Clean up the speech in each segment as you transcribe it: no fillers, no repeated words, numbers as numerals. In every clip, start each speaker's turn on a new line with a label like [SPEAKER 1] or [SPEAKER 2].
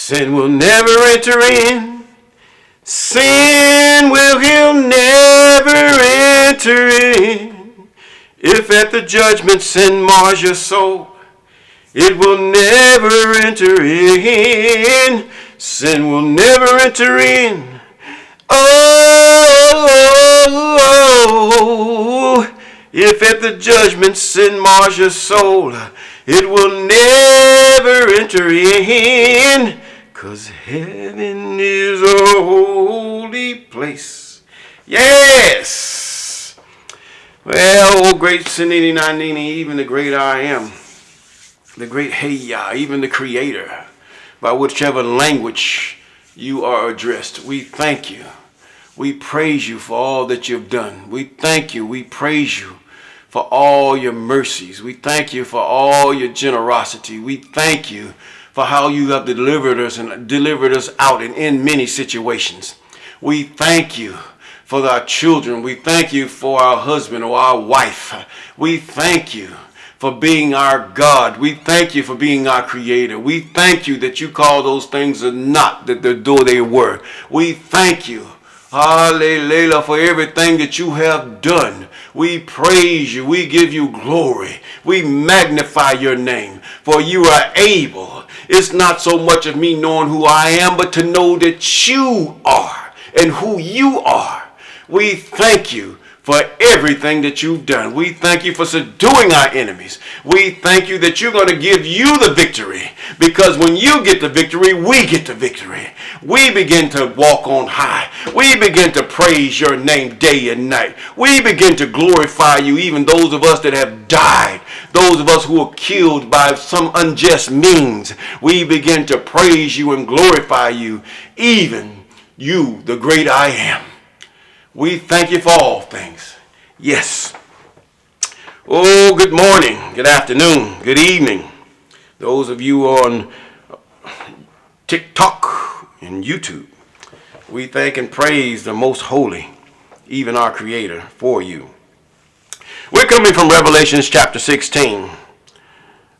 [SPEAKER 1] Sin will never enter in. Sin will he'll never enter in. If at the judgment sin mars your soul, it will never enter in. Sin will never enter in. Oh, if at the judgment sin mars your soul, it will never enter in. 'Cause heaven is a holy place. Yes. Well, oh great Sinini Nanini, even the great I am, the great Heya, even the Creator, by whichever language you are addressed, we thank you. We praise you for all that you've done. We thank you. We praise you for all your mercies. We thank you for all your generosity. We thank you for how you have delivered us and delivered us out in many situations. We thank you for our children. We thank you for our husband or our wife. We thank you for being our God. We thank you for being our Creator. We thank you that you call those things as not that though they were. We thank you, hallelujah, for everything that you have done. We praise you. We give you glory. We magnify your name, for you are able. It's not so much of me knowing who I am, but to know that you are and who you are. We thank you for everything that you've done. We thank you for subduing our enemies. We thank you that you're going to give you the victory, because when you get the victory, we get the victory. We begin to walk on high. We begin to praise your name day and night. We begin to glorify you, even those of us that have died, those of us who were killed by some unjust means. We begin to praise you and glorify you, even you, the great I am. We thank you for all things. Yes. Oh, good morning, good afternoon, good evening. Those of you on TikTok and YouTube, we thank and praise the most holy, even our Creator, for you. We're coming from Revelations chapter 16.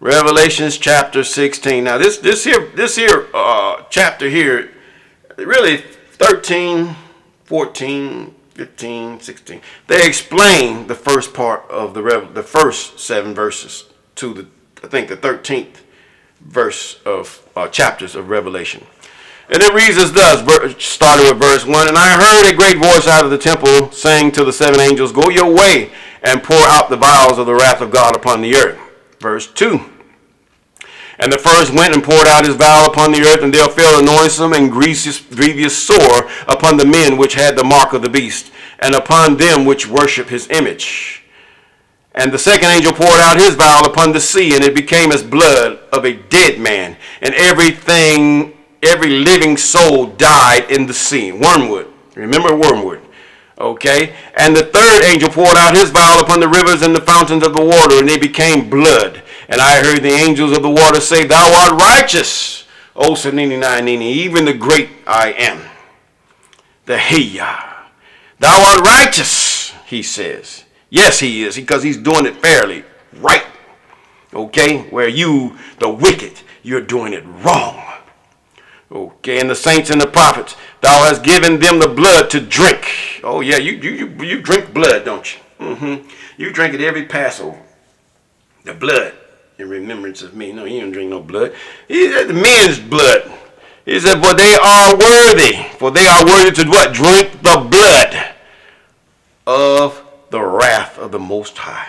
[SPEAKER 1] Revelations chapter 16. Now this here chapter here, really 13, 14, 15, 16. They explain the first part of the first 7 verses to the 13th verse of chapters of Revelation. And it reads as thus, starting with verse 1. And I heard a great voice out of the temple saying to the 7 angels, go your way and pour out the vials of the wrath of God upon the earth. Verse 2. And the first went and poured out his vial upon the earth, and there fell a noisome and grievous sore upon the men which had the mark of the beast, and upon them which worship his image. And the second angel poured out his vial upon the sea, and it became as blood of a dead man, and every living soul died in the sea. Wormwood. Remember wormwood. Okay. And the third angel poured out his vial upon the rivers and the fountains of the water, and they became blood. And I heard the angels of the water say, thou art righteous, O Sanini Nanini, even the great I am, the Heya. Thou art righteous, he says. Yes, he is, because he's doing it fairly, right. Okay, where you, the wicked, you're doing it wrong. Okay, and the saints and the prophets, thou hast given them the blood to drink. Oh yeah, you drink blood, don't you? You drink it every Passover. The blood, in remembrance of me. No, you don't drink no blood. He said the men's blood. He said, for they are worthy to what? Drink the blood of the wrath of the Most High.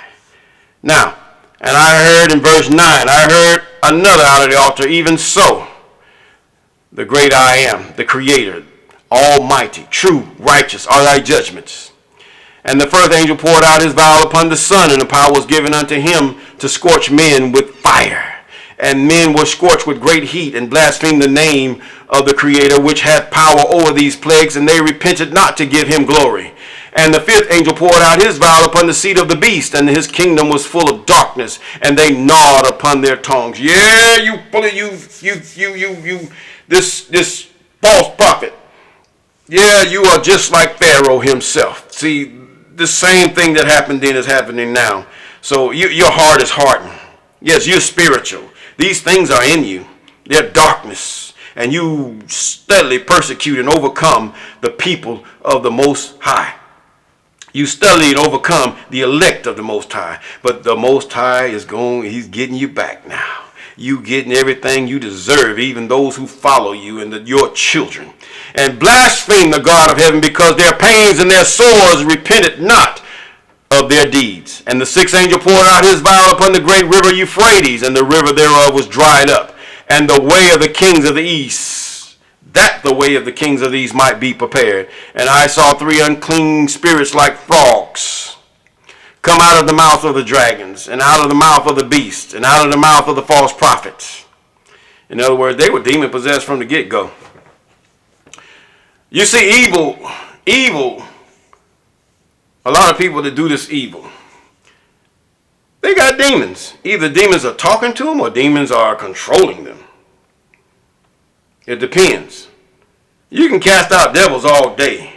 [SPEAKER 1] Now, and I heard in verse 9, I heard another out of the altar, even so, the great I am, the Creator, almighty, true, righteous are thy judgments. And the first angel poured out his vial upon the sun, and the power was given unto him to scorch men with fire. And men were scorched with great heat, and blasphemed the name of the Creator, which hath power over these plagues, and they repented not to give him glory. And the fifth angel poured out his vial upon the seat of the beast, and his kingdom was full of darkness, and they gnawed upon their tongues. Yeah, this false prophet. Yeah, you are just like Pharaoh himself. See, the same thing that happened then is happening now. So your heart is hardened. Yes, you're spiritual. These things are in you. their darkness, and you steadily persecute and overcome the people of the Most High. You steadily overcome the elect of the Most High. But the Most High he's getting you back now. You getting everything you deserve, even those who follow you and your children. And blaspheme the God of heaven, because their pains and their sores repented not of their deeds. And the sixth angel poured out his vial upon the great river Euphrates, and the river thereof was dried up. And the way of the kings of the east, that the way of the kings of the east might be prepared. And I saw three unclean spirits like frogs come out of the mouth of the dragons, and out of the mouth of the beast, and out of the mouth of the false prophets. In other words, they were demon possessed from the get-go. You see, evil, a lot of people that do this evil, they got demons. Either demons are talking to them or demons are controlling them. It depends. You can cast out devils all day,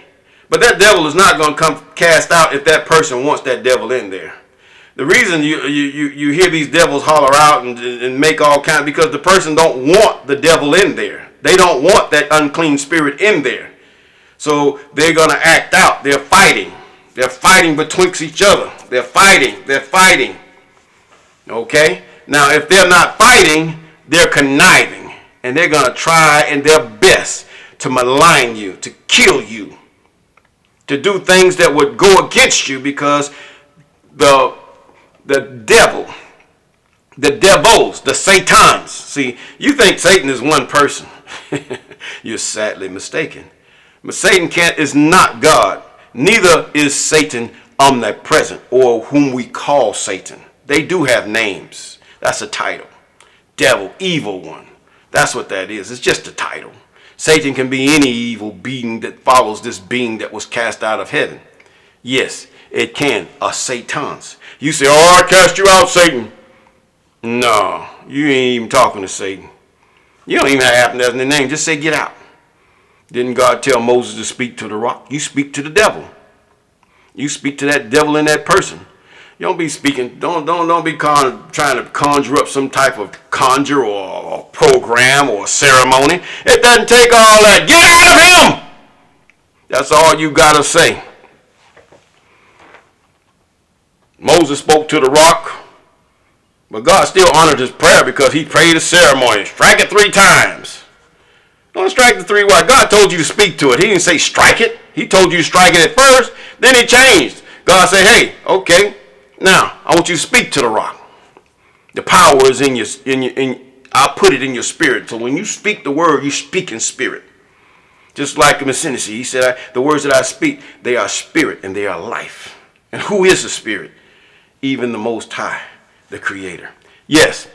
[SPEAKER 1] but that devil is not going to come cast out if that person wants that devil in there. The reason you hear these devils holler out and make all kinds, because the person don't want the devil in there. They don't want that unclean spirit in there. So they're going to act out. They're fighting. They're fighting betwixt each other. They're fighting. Okay? Now, if they're not fighting, they're conniving. And they're going to try in their best to malign you, to kill you, to do things that would go against you, because the devils, the Satans. See, you think Satan is one person. You're sadly mistaken. But Satan is not God. Neither is Satan omnipresent, or whom we call Satan. They do have names. That's a title. Devil, evil one. That's what that is. It's just a title. Satan can be any evil being that follows this being that was cast out of heaven. Yes, it can. A Satan's. You say, oh, I cast you out, Satan. No, you ain't even talking to Satan. You don't even have to have the name. Just say, get out. Didn't God tell Moses to speak to the rock? You speak to the devil. You speak to that devil in that person. You don't be speaking. Don't be trying to conjure up some type of conjure or program or ceremony. It doesn't take all that. Get out of him. That's all you gotta say. Moses spoke to the rock, but God still honored his prayer because he prayed a ceremony. Strike it 3 times. Don't strike the 3 words. God told you to speak to it. He didn't say strike it. He told you to strike it at first. Then he changed. God said, hey, okay, now I want you to speak to the rock. The power is in your, I'll put it in your spirit. So when you speak the word, you speak in spirit. Just like in Tennessee, he said, the words that I speak, they are spirit and they are life. And who is the spirit? Even the Most High, the Creator. Yes.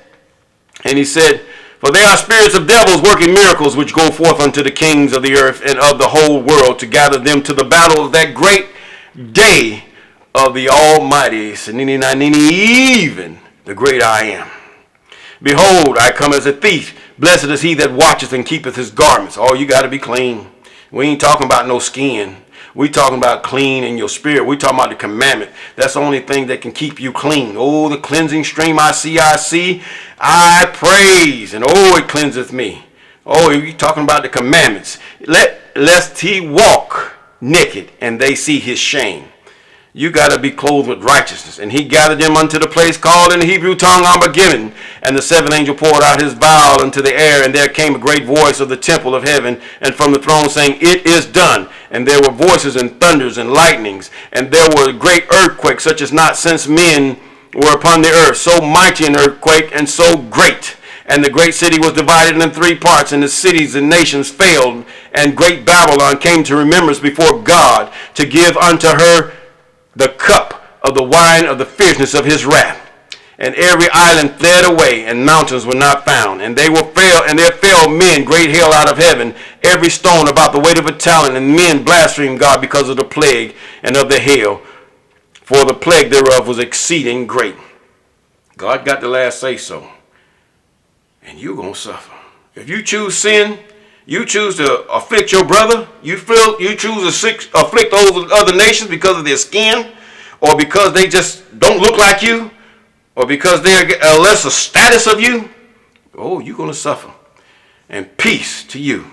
[SPEAKER 1] And he said, for they are spirits of devils working miracles, which go forth unto the kings of the earth and of the whole world, to gather them to the battle of that great day of the Almighty, even the great I am. Behold, I come as a thief. Blessed is he that watcheth and keepeth his garments. Oh, you got to be clean. We ain't talking about no skin. We talking about clean in your spirit. We talking about the commandment. That's the only thing that can keep you clean. Oh, the cleansing stream I see, I praise. And oh, it cleanseth me. Oh, you talking about the commandments. Lest he walk naked and they see his shame. You got to be clothed with righteousness. And he gathered them unto the place called in the Hebrew tongue Armageddon. And the 7th angel poured out his vial into the air. And there came a great voice of the temple of heaven and from the throne saying, it is done. And there were voices and thunders and lightnings. And there were great earthquakes, such as not since men were upon the earth. So mighty an earthquake and so great. And the great city was divided in 3 parts, and the cities and nations failed. And great Babylon came to remembrance before God, to give unto her the cup of the wine of the fierceness of his wrath. And every island fled away, and mountains were not found. And there fell men great hail out of heaven, every stone about the weight of a talent. And men blasphemed God because of the plague and of the hail, for the plague thereof was exceeding great. God got the last say so. And you're going to suffer. If you choose sin, you choose to afflict your brother, you choose to afflict those other nations because of their skin, or because they just don't look like you, or because they're a lesser status of you, oh, you're going to suffer. and peace to you.